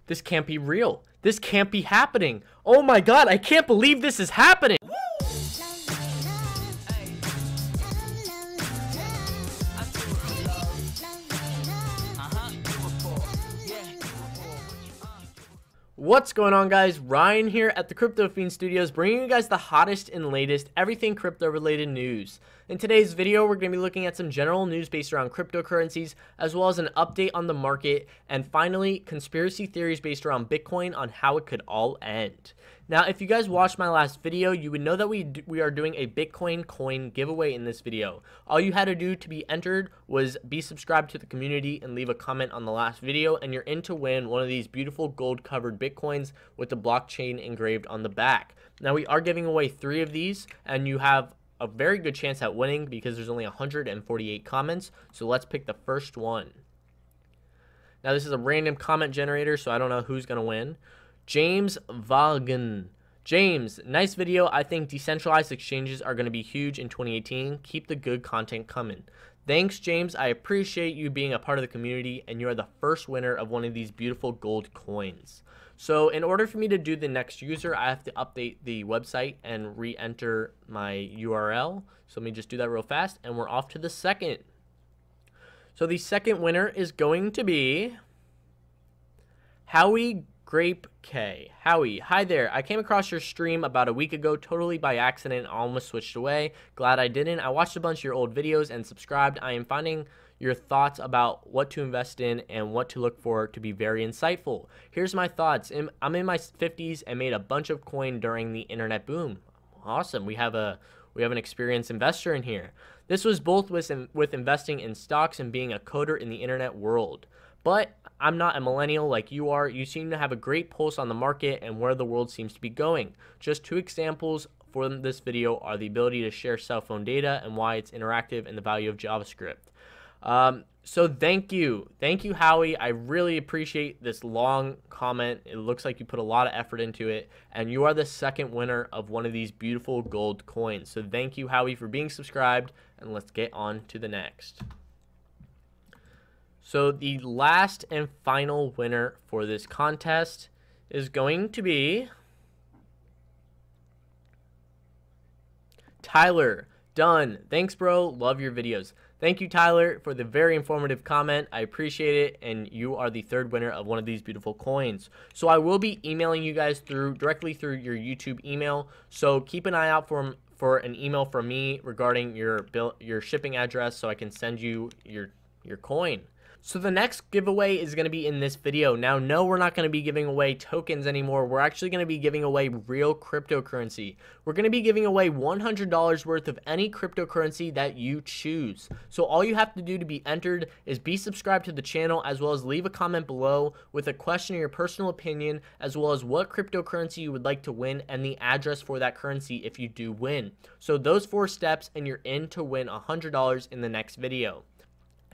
This can't be real. This can't be happening. Oh my god, I can't believe this is happening. What's going on, guys? Ryan here at the Crypto Fiend Studios, bringing you guys the hottest and latest everything crypto related news. In today's video, we're going to be looking at some general news based around cryptocurrencies, as well as an update on the market, and finally, conspiracy theories based around Bitcoin on how it could all end. Now, if you guys watched my last video, you would know that we are doing a Bitcoin coin giveaway in this video. All you had to do to be entered was be subscribed to the community and leave a comment on the last video, and you're in to win one of these beautiful gold covered Bitcoins with the blockchain engraved on the back. Now, we are giving away 3 of these, and you have a very good chance at winning because there's only 148 comments. So let's pick the first one. Now, this is a random comment generator, so I don't know who's going to win. James Vaughan. James, nice video. I think decentralized exchanges are going to be huge in 2018. Keep the good content coming. Thanks, James. I appreciate you being a part of the community, and you are the first winner of one of these beautiful gold coins. So in order for me to do the next user, I have to update the website and re-enter my URL. So let me just do that real fast, and we're off to the second. So the second winner is going to be Howie Grape K. Howie, hi there. I came across your stream about a week ago, totally by accident. I almost switched away. Glad I didn't. I watched a bunch of your old videos and subscribed. I am finding your thoughts about what to invest in and what to look for to be very insightful. Here's my thoughts. I'm in my 50s and made a bunch of coin during the internet boom. Awesome. We have an experienced investor in here. This was both with investing in stocks and being a coder in the internet world. But I'm not a millennial like you are. You seem to have a great pulse on the market and where the world seems to be going. Just 2 examples for this video are the ability to share cell phone data and why it's interactive, and the value of JavaScript. So thank you, Howie. I really appreciate this long comment. It looks like you put a lot of effort into it, and you are the second winner of one of these beautiful gold coins. So thank you, Howie, for being subscribed, and let's get on to the next. So the last and final winner for this contest is going to be Tyler. Done. Thanks, bro. Love your videos. Thank you, Tyler, for the very informative comment. I appreciate it, and you are the third winner of one of these beautiful coins. So I will be emailing you guys directly through your YouTube email. So keep an eye out for an email from me regarding your shipping address, so I can send you your coin. So the next giveaway is going to be in this video. Now, no, we're not going to be giving away tokens anymore. We're actually going to be giving away real cryptocurrency. We're going to be giving away $100 worth of any cryptocurrency that you choose. So all you have to do to be entered is be subscribed to the channel, as well as leave a comment below with a question or your personal opinion, as well as what cryptocurrency you would like to win and the address for that currency if you do win. So those 4 steps, and you're in to win $100 in the next video.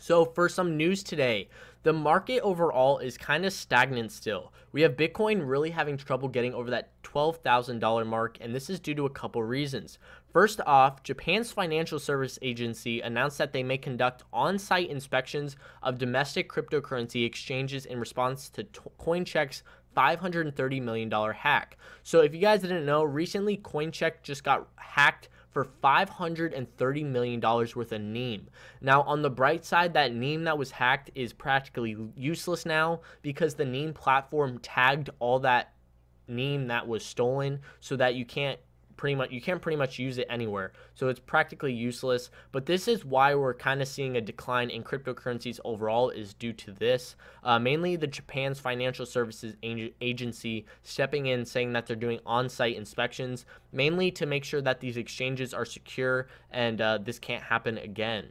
So for some news today, the market overall is kind of stagnant still. We have Bitcoin really having trouble getting over that $12,000 mark, and this is due to a couple reasons. First off, Japan's financial service agency announced that they may conduct on-site inspections of domestic cryptocurrency exchanges in response to Coincheck's $530 million hack. So if you guys didn't know, recently Coincheck just got hacked for $530 million worth of NEM. Now, on the bright side, that NEM that was hacked is practically useless now, because the NEM platform tagged all that NEM that was stolen, so that you can't pretty much use it anywhere. So it's practically useless. But this is why we're kind of seeing a decline in cryptocurrencies overall, is due to this. Mainly the Japan's financial services agency stepping in, saying that they're doing on-site inspections, mainly to make sure that these exchanges are secure and this can't happen again.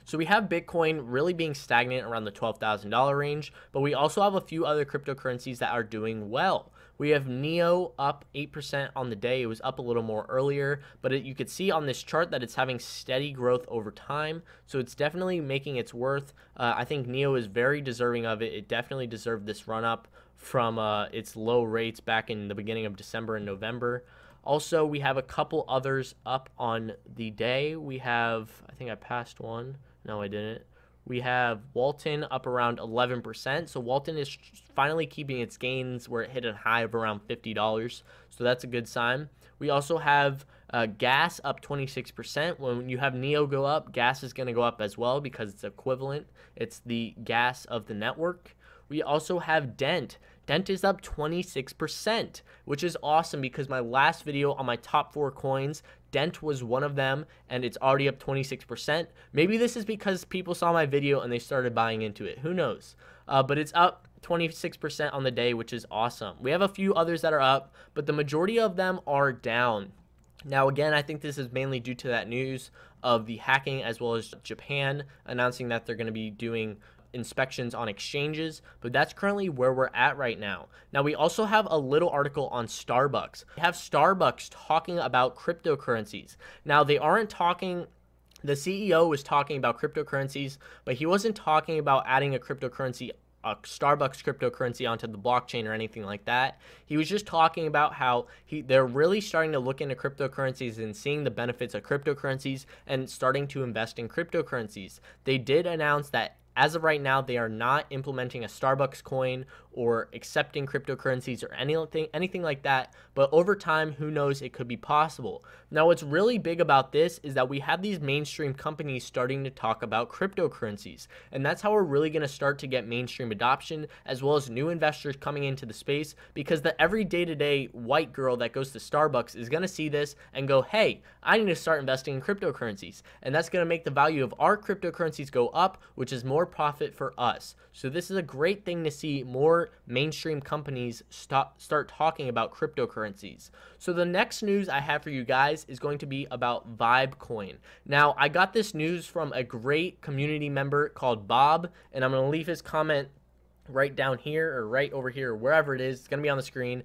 So we have Bitcoin really being stagnant around the $12,000 range, but we also have a few other cryptocurrencies that are doing well. We have NEO up 8% on the day. It was up a little more earlier, but you could see on this chart that it's having steady growth over time. So it's definitely making its worth. I think NEO is very deserving of it. It definitely deserved this run up from its low rates back in the beginning of December and November. Also, we have a couple others up on the day. We have, I think I passed one. No, I didn't. We have Walton up around 11%. So Walton is finally keeping its gains where it hit a high of around $50. So that's a good sign. We also have gas up 26%. When you have NEO go up, gas is going to go up as well because it's equivalent. It's the gas of the network. We also have Dent. Dent is up 26%, which is awesome because my last video on my top 4 coins, Dent was one of them, and it's already up 26%. Maybe this is because people saw my video and they started buying into it. Who knows? But it's up 26% on the day, which is awesome. We have a few others that are up, but the majority of them are down. Now, again, I think this is mainly due to that news of the hacking, as well as Japan announcing that they're going to be doing inspections on exchanges, but that's currently where we're at right now. Now, we also have a little article on Starbucks. We have Starbucks talking about cryptocurrencies. Now, they aren't talking, the CEO was talking about cryptocurrencies, but he wasn't talking about adding a cryptocurrency, a Starbucks cryptocurrency onto the blockchain or anything like that. He was just talking about how they're really starting to look into cryptocurrencies and seeing the benefits of cryptocurrencies and starting to invest in cryptocurrencies. They did announce that as of right now, they are not implementing a Starbucks coin or accepting cryptocurrencies or anything like that. But over time, who knows, it could be possible. Now, what's really big about this is that we have these mainstream companies starting to talk about cryptocurrencies. And that's how we're really going to start to get mainstream adoption, as well as new investors coming into the space, because the every day-to-day white girl that goes to Starbucks is going to see this and go, hey, I need to start investing in cryptocurrencies. And that's going to make the value of our cryptocurrencies go up, which is more profit for us. So this is a great thing to see more mainstream companies start talking about cryptocurrencies. So the next news I have for you guys is going to be about Vibecoin. Now, I got this news from a great community member called Bob, and I'm going to leave his comment right down here or right over here or wherever it is. It's going to be on the screen.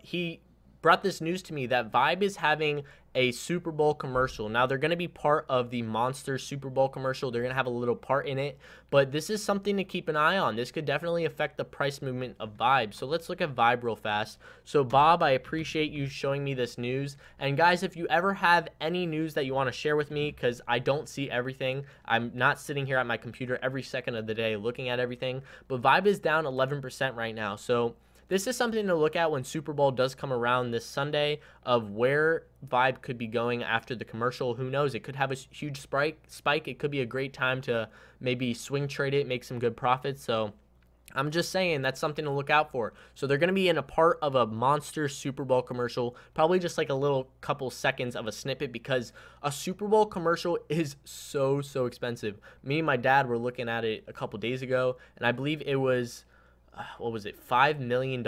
He brought this news to me that Vibe is having a Super Bowl commercial. Now, they're going to be part of the Monster Super Bowl commercial. They're going to have a little part in it, but this is something to keep an eye on. This could definitely affect the price movement of Vibe. So let's look at Vibe real fast. So Bob, I appreciate you showing me this news. And guys, if you ever have any news that you want to share with me, because I don't see everything, I'm not sitting here at my computer every second of the day looking at everything, but Vibe is down 11% right now. So this is something to look at when Super Bowl does come around this Sunday, of where Vibe could be going after the commercial. Who knows? It could have a huge spike. It could be a great time to maybe swing trade it, make some good profits. So I'm just saying that's something to look out for. So they're going to be in a part of a Monster Super Bowl commercial, probably just like a little couple seconds of a snippet, because a Super Bowl commercial is so expensive. Me and my dad were looking at it a couple days ago, and I believe it was, what was it, $5 million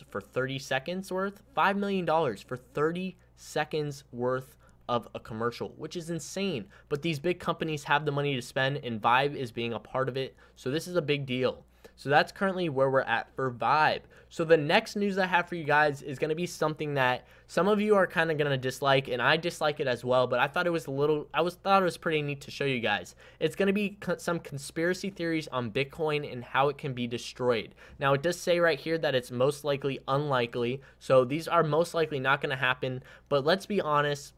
for 30 seconds worth? $5 million for 30 seconds worth of a commercial, which is insane. But these big companies have the money to spend, and Vibe is being a part of it. So this is a big deal. So that's currently where we're at for Vibe. So the next news I have for you guys is going to be something that some of you are kind of going to dislike, and I dislike it as well, but I thought it was thought it was pretty neat to show you guys. It's going to be some conspiracy theories on Bitcoin and how it can be destroyed. Now, it does say right here that it's most likely unlikely. So these are most likely not going to happen, but let's be honest.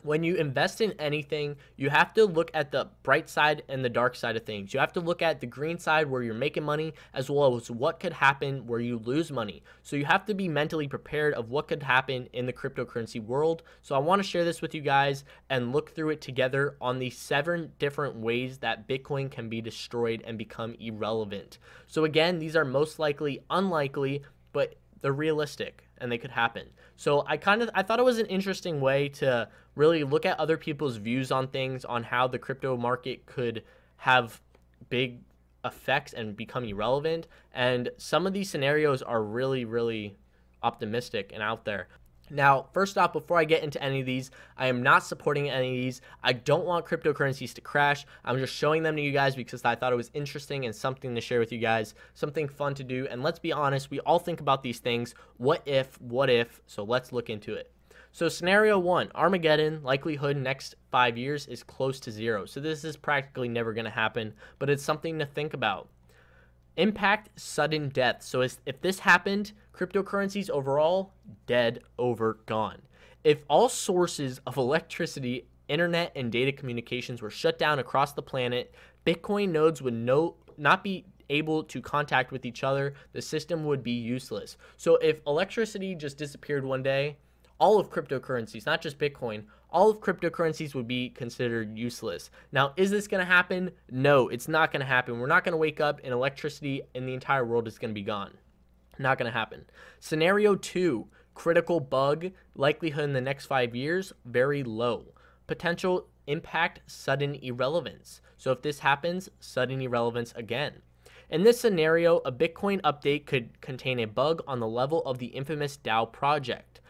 When you invest in anything, you have to look at the bright side and the dark side of things. You have to look at the green side where you're making money, as well as what could happen where you lose money. So you have to be mentally prepared of what could happen in the cryptocurrency world. So I want to share this with you guys and look through it together on the 7 different ways that Bitcoin can be destroyed and become irrelevant. So again, these are most likely unlikely, but they're realistic and they could happen. So I thought it was an interesting way to really look at other people's views on things, on how the crypto market could have big effects and become irrelevant. And some of these scenarios are really optimistic and out there. Now, first off, before I get into any of these, I am not supporting any of these. I don't want cryptocurrencies to crash. I'm just showing them to you guys because I thought it was interesting and something to share with you guys, something fun to do. And let's be honest, we all think about these things. What if? So let's look into it. So scenario 1, Armageddon, likelihood next 5 years is close to 0. So this is practically never going to happen, but it's something to think about. Impact, sudden death. So if this happened, cryptocurrencies overall, dead, over, gone. If all sources of electricity internet and data communications were shut down across the planet, Bitcoin nodes would not be able to contact with each other. The system would be useless. So if electricity just disappeared one day, all of cryptocurrencies, not just Bitcoin, all of cryptocurrencies would be considered useless. Now, is this going to happen? No, it's not going to happen. We're not going to wake up and electricity in the entire world is going to be gone. Not going to happen. Scenario 2, critical bug, likelihood in the next 5 years, very low. Potential impact, sudden irrelevance. So if this happens, sudden irrelevance again. In this scenario, a Bitcoin update could contain a bug on the level of the infamous DAO project,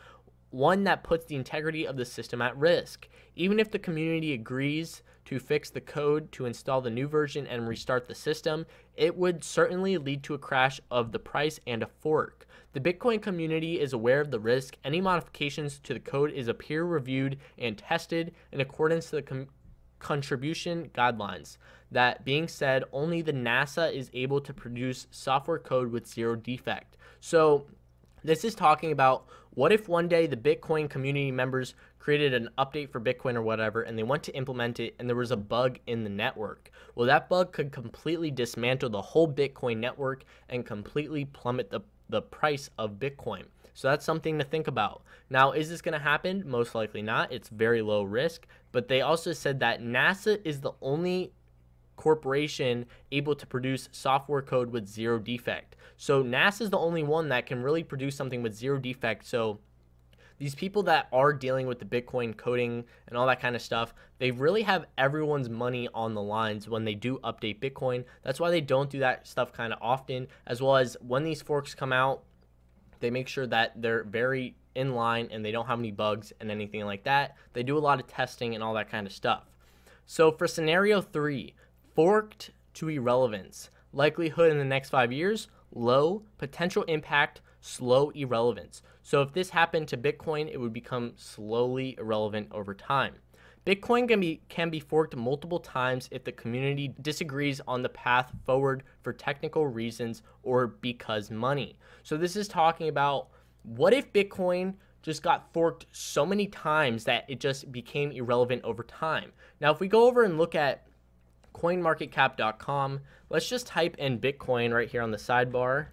one that puts the integrity of the system at risk. Even if the community agrees to fix the code to install the new version and restart the system, it would certainly lead to a crash of the price and a fork. The Bitcoin community is aware of the risk. Any modifications to the code is peer-reviewed and tested in accordance to the contribution guidelines. That being said, only the NASA is able to produce software code with zero defect. So this is talking about, what if one day the Bitcoin community members created an update for Bitcoin or whatever, and they went to implement it and there was a bug in the network? Well, that bug could completely dismantle the whole Bitcoin network and completely plummet the price of Bitcoin. So that's something to think about. Now, is this going to happen? Most likely not. It's very low risk. But they also said that NASA is the only corporation able to produce software code with zero defect. So NASA is the only one that can really produce something with zero defect. So these people that are dealing with the Bitcoin coding and all that kind of stuff, they really have everyone's money on the lines when they do update Bitcoin. That's why they don't do that stuff kind of often, as well as when these forks come out, they make sure that they're very in line and they don't have any bugs and anything like that. They do a lot of testing and all that kind of stuff. So for scenario 3, forked to irrelevance, likelihood in the next 5 years, low. Potential impact, slow irrelevance. So if this happened to Bitcoin, it would become slowly irrelevant over time. Bitcoin can be forked multiple times if the community disagrees on the path forward for technical reasons or because money. So this is talking about, what if Bitcoin just got forked so many times that it just became irrelevant over time? Now, if we go over and look at coinmarketcap.com, let's just type in Bitcoin right here on the sidebar,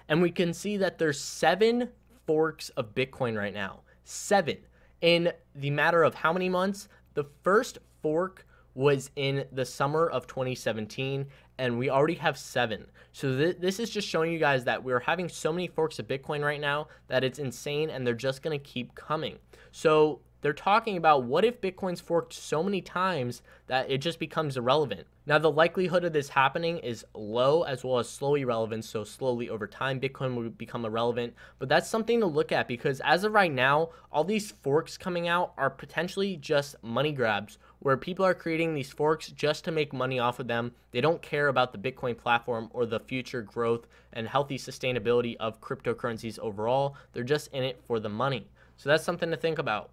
and we can see that there's 7 forks of Bitcoin right now. 7 in the matter of how many months? The first fork was in the summer of 2017, and we already have 7. So this is just showing you guys that we're having so many forks of Bitcoin right now that it's insane, and they're just going to keep coming. So they're talking about, what if Bitcoin's forked so many times that it just becomes irrelevant? Now, the likelihood of this happening is low, as well as slow irrelevance. So slowly over time, Bitcoin will become irrelevant. But that's something to look at, because as of right now, all these forks coming out are potentially just money grabs, where people are creating these forks just to make money off of them. They don't care about the Bitcoin platform or the future growth and healthy sustainability of cryptocurrencies overall. They're just in it for the money. So that's something to think about.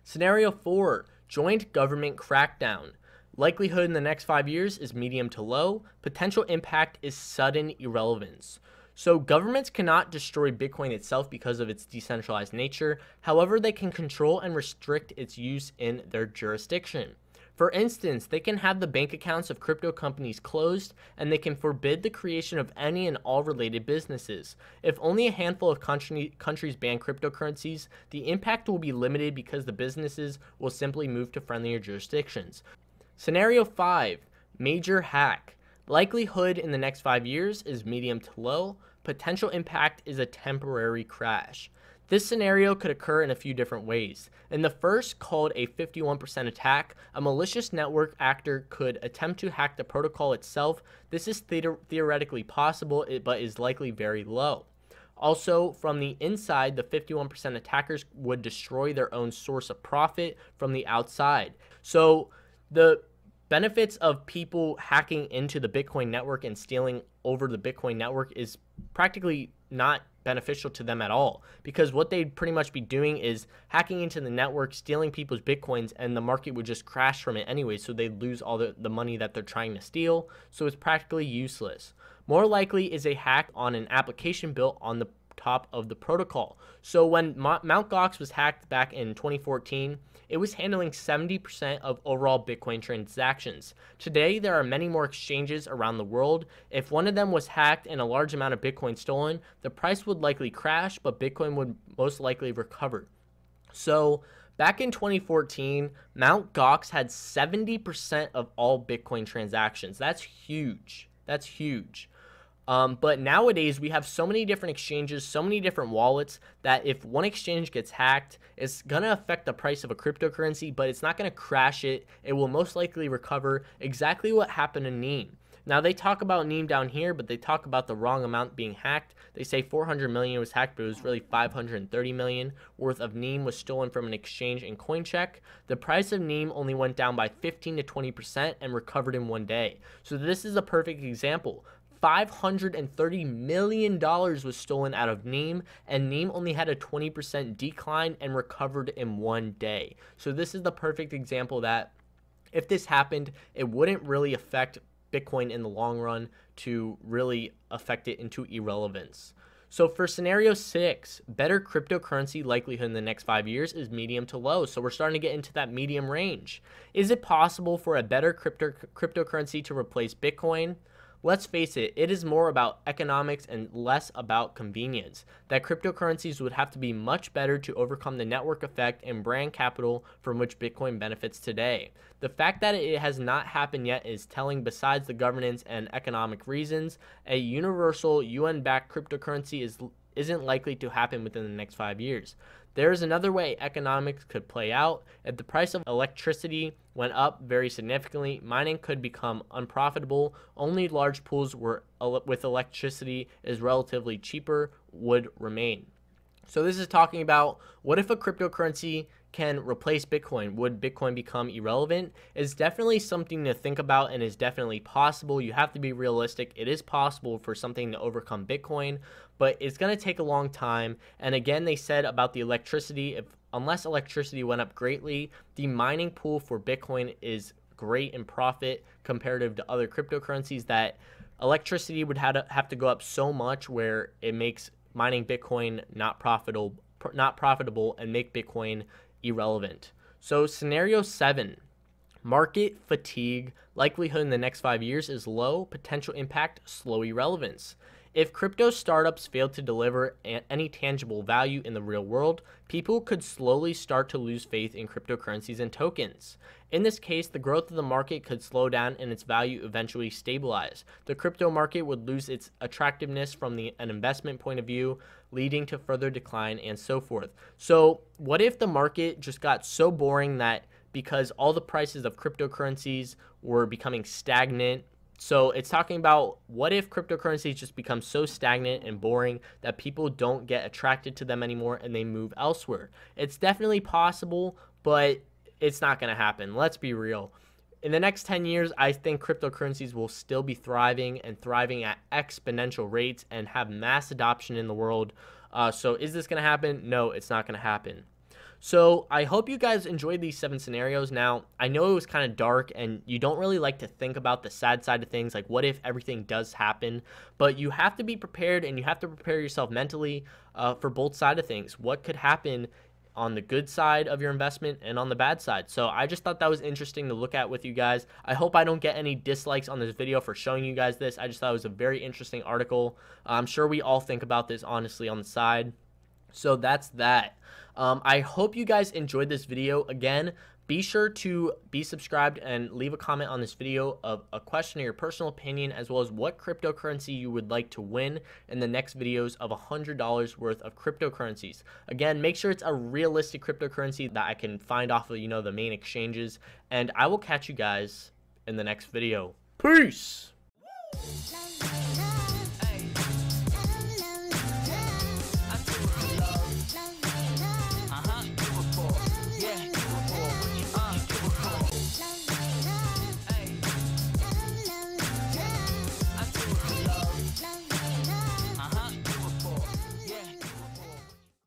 Scenario 4, joint government crackdown. Likelihood in the next 5 years is medium to low. Potential impact is sudden irrelevance. So governments cannot destroy Bitcoin itself because of its decentralized nature. However, they can control and restrict its use in their jurisdiction. For instance, they can have the bank accounts of crypto companies closed, and they can forbid the creation of any and all related businesses. If only a handful of countries ban cryptocurrencies, the impact will be limited because the businesses will simply move to friendlier jurisdictions. Scenario 5, major hack. Likelihood in the next 5 years is medium to low. Potential impact is a temporary crash. This scenario could occur in a few different ways. In the first, called a 51% attack, a malicious network actor could attempt to hack the protocol itself. This is theoretically possible, but is likely very low. Also, from the inside, the 51% attackers would destroy their own source of profit from the outside. So the benefits of people hacking into the Bitcoin network and stealing over the Bitcoin network is practically not beneficial to them at all, because what they'd pretty much be doing is hacking into the network, stealing people's Bitcoins, and the market would just crash from it anyway, so they'd lose all the money that they're trying to steal, so it's practically useless. More likely is a hack on an application built on the top of the protocol. So when Mt. Gox was hacked back in 2014, it was handling 70% of overall Bitcoin transactions. Today, there are many more exchanges around the world. If one of them was hacked and a large amount of Bitcoin stolen, the price would likely crash, but Bitcoin would most likely recover. So back in 2014, Mt. Gox had 70% of all Bitcoin transactions. That's huge. That's huge. But nowadays, we have so many different exchanges, so many different wallets, that if one exchange gets hacked, it's going to affect the price of a cryptocurrency, but it's not going to crash it. It will most likely recover, exactly what happened to Neem. Now, they talk about Neem down here, but they talk about the wrong amount being hacked. They say 400 million was hacked, but it was really 530 million worth of Neem was stolen from an exchange in CoinCheck. The price of Neem only went down by 15 to 20% and recovered in one day. So this is a perfect example. $530 million was stolen out of Neem, and Neem only had a 20% decline and recovered in one day. So this is the perfect example that if this happened, it wouldn't really affect Bitcoin in the long run to really affect it into irrelevance. So for scenario 6, better cryptocurrency likelihood in the next 5 years is medium to low. So we're starting to get into that medium range. Is it possible for a better cryptocurrency to replace Bitcoin? Let's face it, it is more about economics and less about convenience. That cryptocurrencies would have to be much better to overcome the network effect and brand capital from which Bitcoin benefits today. The fact that it has not happened yet is telling. Besides the governance and economic reasons, a universal UN-backed cryptocurrency isn't likely to happen within the next 5 years. There is another way economics could play out. If the price of electricity went up very significantly, mining could become unprofitable. Only large pools with electricity is relatively cheaper would remain. So this is talking about, what if a cryptocurrency can replace Bitcoin? Would Bitcoin become irrelevant? It's definitely something to think about and is definitely possible. You have to be realistic. It is possible for something to overcome Bitcoin, but it's going to take a long time. And again, they said about the electricity, unless electricity went up greatly, the mining pool for Bitcoin is great in profit comparative to other cryptocurrencies, that electricity would have to go up so much where it makes mining Bitcoin not profitable and make Bitcoin irrelevant. So scenario 7, market fatigue, likelihood in the next 5 years is low, potential impact, slow irrelevance. If crypto startups fail to deliver any tangible value in the real world, people could slowly start to lose faith in cryptocurrencies and tokens. In this case, the growth of the market could slow down and its value eventually stabilize. The crypto market would lose its attractiveness from an investment point of view, leading to further decline and so forth. So what if the market just got so boring that because all the prices of cryptocurrencies were becoming stagnant? So it's talking about, what if cryptocurrencies just become so stagnant and boring that people don't get attracted to them anymore and they move elsewhere? It's definitely possible, but it's not going to happen. Let's be real. In the next 10 years, I think cryptocurrencies will still be thriving and thriving at exponential rates and have mass adoption in the world. So is this going to happen? No, it's not going to happen. So I hope you guys enjoyed these 7 scenarios. Now, I know it was kind of dark and you don't really like to think about the sad side of things, like what if everything does happen, but you have to be prepared and you have to prepare yourself mentally for both sides of things. What could happen on the good side of your investment and on the bad side? So I just thought that was interesting to look at with you guys. I hope I don't get any dislikes on this video for showing you guys this. I just thought it was a very interesting article. I'm sure we all think about this honestly on the side. So that's that. I hope you guys enjoyed this video. Again, be sure to be subscribed and leave a comment on this video of a question or your personal opinion, as well as what cryptocurrency you would like to win in the next videos of $100 worth of cryptocurrencies. Again, make sure it's a realistic cryptocurrency that I can find off of, the main exchanges. And I will catch you guys in the next video. Peace!